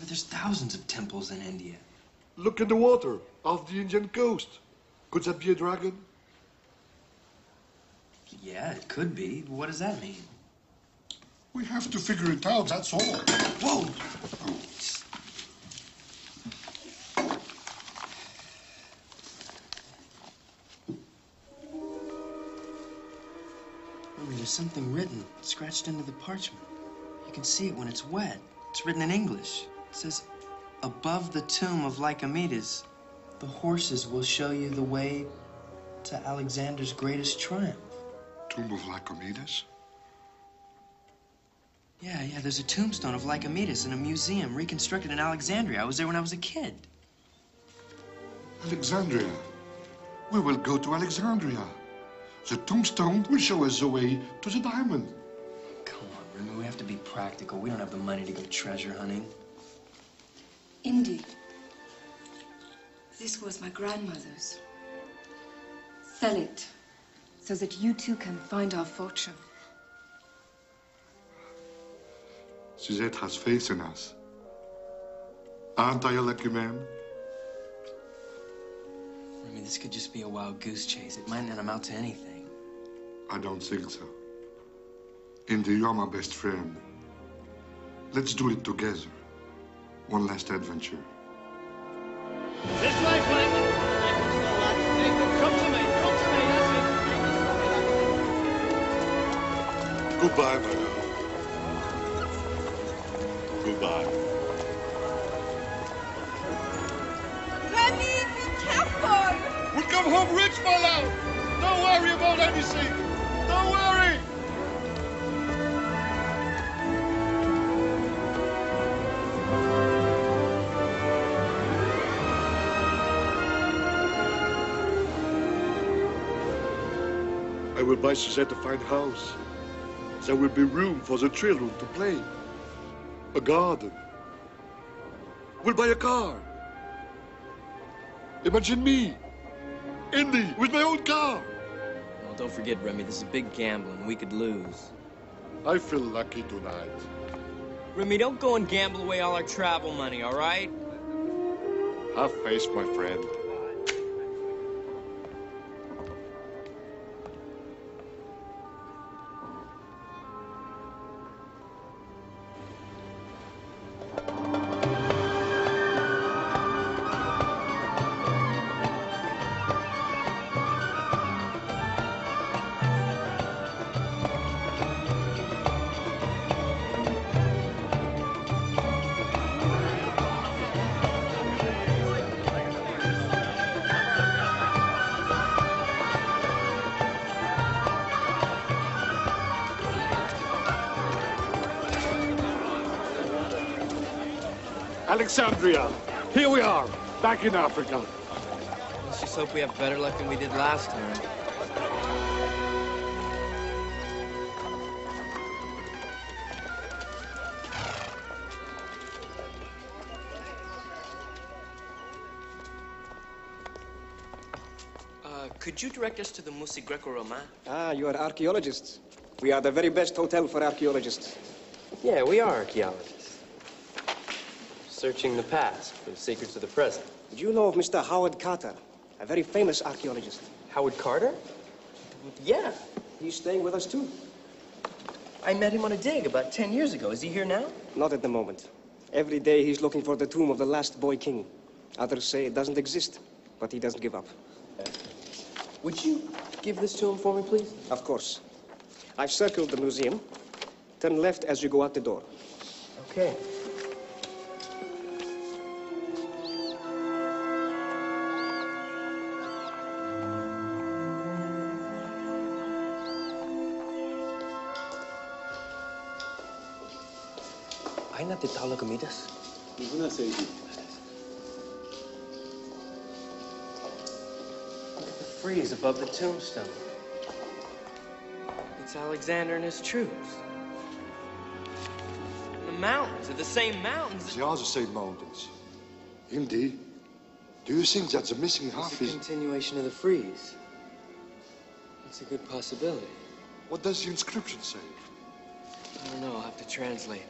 there's thousands of temples in India. Look in the water off the Indian coast. Could that be a dragon? Yeah, it could be. What does that mean? We have to figure it out, that's all. Whoa! There's something written, scratched into the parchment. You can see it when it's wet. It's written in English. It says, above the tomb of Lycomedes, the horses will show you the way to Alexander's greatest triumph. Tomb of Lycomedes? Yeah, there's a tombstone of Lycomedes in a museum reconstructed in Alexandria. I was there when I was a kid. Alexandria. We will go to Alexandria. The tombstone will show us the way to the diamond. Come on, Remy, we have to be practical. We don't have the money to go treasure hunting. Indeed. This was my grandmother's. Sell it, so that you too can find our fortune. Suzette has faith in us. Aren't I a lucky man? Remy, this could just be a wild goose chase. It might not amount to anything. I don't think so. Indy, you're my best friend. Let's do it together. One last adventure. This way, Clayton. Come to me, that's it. Goodbye, my love. Goodbye. Remy, be careful! We'll come home rich, my love. Don't worry about anything. Don't worry. I will buy Suzette a fine house. There will be room for the children to play. A garden. We'll buy a car. Imagine me, Indy, with my own car. Well, don't forget, Remy, this is a big gamble and we could lose. I feel lucky tonight. Remy, don't go and gamble away all our travel money, all right? Have faith, my friend. Alexandria, here we are, back in Africa. Let's just hope we have better luck than we did last time. Could you direct us to the Musée Greco-Roman? Ah, you are archaeologists. We are the very best hotel for archaeologists. Yeah, we are archaeologists. Searching the past for the secrets of the present. Do you know of Mr. Howard Carter, a very famous archaeologist? Howard Carter? Yeah. He's staying with us, too. I met him on a dig about 10 years ago. Is he here now? Not at the moment. Every day he's looking for the tomb of the last boy king. Others say it doesn't exist, but he doesn't give up. Would you give this to him for me, please? Of course. I've circled the museum. Turn left as you go out the door. Okay. Ay, natitala comidas. Ninguna se dice. Frieze above the tombstone. It's Alexander and his troops. The mountains are the same mountains. They are the same mountains. Indy, do you think that the missing half It's a continuation of the frieze. It's a good possibility. What does the inscription say? I don't know. I'll have to translate.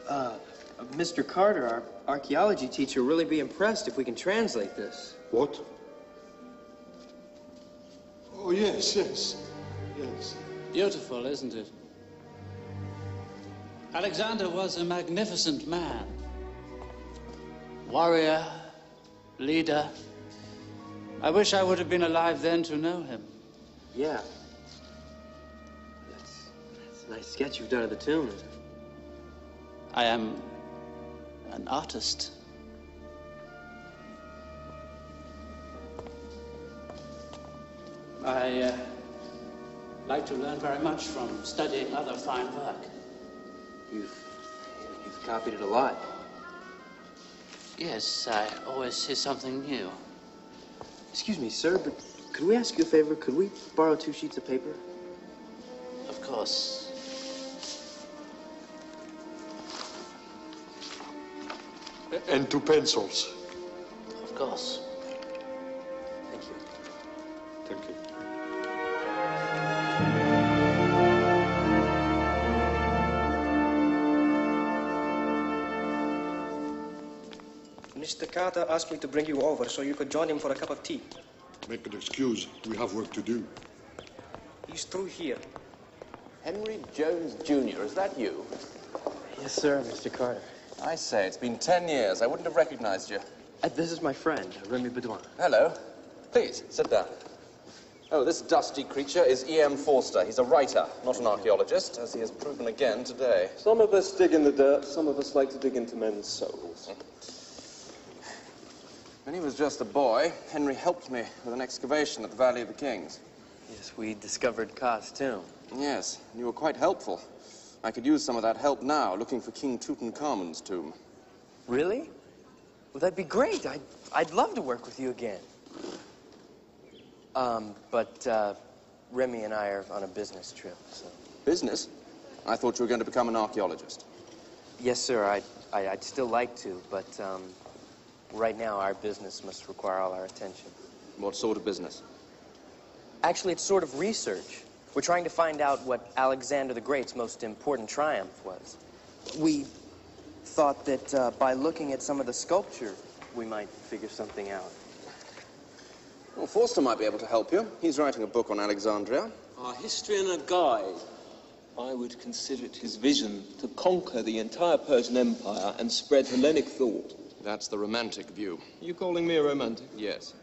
Mr. Carter, our archaeology teacher, will really be impressed if we can translate this. What? Oh, yes, yes, yes. Beautiful, isn't it? Alexander was a magnificent man. Warrior, leader. I wish I would have been alive then to know him. Yeah. That's a nice sketch you've done of the tomb, isn't it? I am an artist. I like to learn very much from studying other fine work. You've copied it a lot. Yes, I always see something new. Excuse me, sir, but could we ask you a favor? Could we borrow 2 sheets of paper? Of course. And 2 pencils. Of course. Thank you. Thank you. Mr. Carter asked me to bring you over so you could join him for a cup of tea. Make an excuse. We have work to do. He's through here. Henry Jones, Jr., is that you? Yes, sir, Mr. Carter. I say, it's been 10 years. I wouldn't have recognized you. This is my friend, Remy Bedouin. Hello. Please, sit down. Oh, this dusty creature is E.M. Forster. He's a writer, not an archaeologist, as he has proven again today. Some of us dig in the dirt, some of us like to dig into men's souls. When he was just a boy, Henry helped me with an excavation at the Valley of the Kings. Yes, we discovered Ka's tomb. Yes, and you were quite helpful. I could use some of that help now, looking for King Tutankhamun's tomb. Really? Well, that'd be great. I'd love to work with you again. But Remy and I are on a business trip, so... Business? I thought you were going to become an archaeologist. Yes, sir, I'd still like to, but, right now our business must require all our attention. What sort of business? Actually, it's sort of research. We're trying to find out what Alexander the Great's most important triumph was. We thought that by looking at some of the sculpture, we might figure something out. Well, Forster might be able to help you. He's writing a book on Alexandria. Our history and a guide. I would consider it his vision to conquer the entire Persian Empire and spread Hellenic thought. That's the romantic view. Are you calling me a romantic? Yes.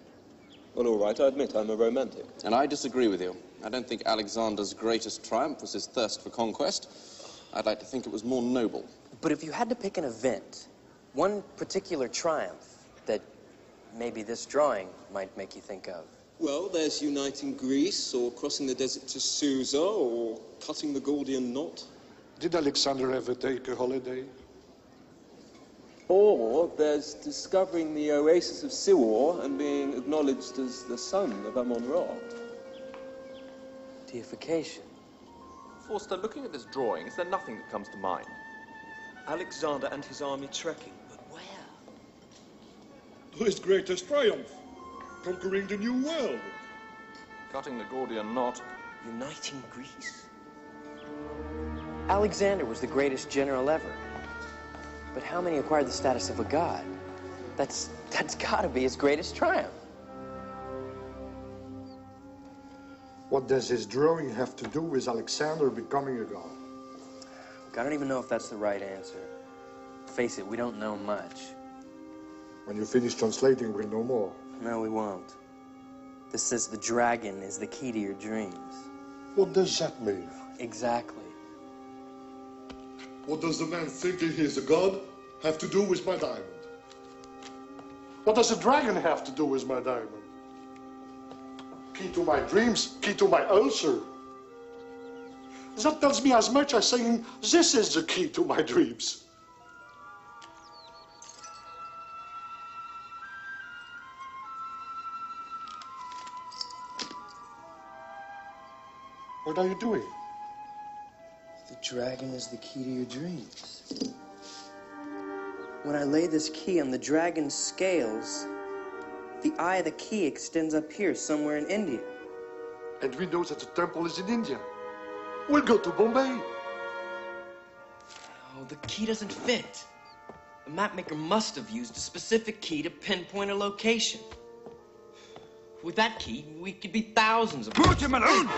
Well, all right, I admit I'm a romantic. And I disagree with you. I don't think Alexander's greatest triumph was his thirst for conquest. I'd like to think it was more noble. But if you had to pick an event, one particular triumph that maybe this drawing might make you think of. Well, there's uniting Greece, or crossing the desert to Susa, or cutting the Gordian knot. Did Alexander ever take a holiday? Or there's discovering the oasis of Siwar and being acknowledged as the son of Amon-Ra. Deification. Forster, looking at this drawing, is there nothing that comes to mind? Alexander and his army trekking. But where? His greatest triumph. Conquering the New World. Cutting the Gordian knot. Uniting Greece. Alexander was the greatest general ever. But how many acquired the status of a god? That's gotta be his greatest triumph. What does his drawing have to do with Alexander becoming a god? I don't even know if that's the right answer. Face it, we don't know much. When you finish translating, we'll know more. No, we won't. This says the dragon is the key to your dreams. What does that mean? Exactly. What does the man thinking he is a god have to do with my diamond? What does the dragon have to do with my diamond? Key to my dreams, key to my ulcer. That tells me as much as saying, this is the key to my dreams. What are you doing? The dragon is the key to your dreams. When I lay this key on the dragon's scales, the eye of the key extends up here, somewhere in India. And we know that the temple is in India. We'll go to Bombay. Oh, the key doesn't fit. The mapmaker must have used a specific key to pinpoint a location. With that key, we could be thousands of... Put him alone!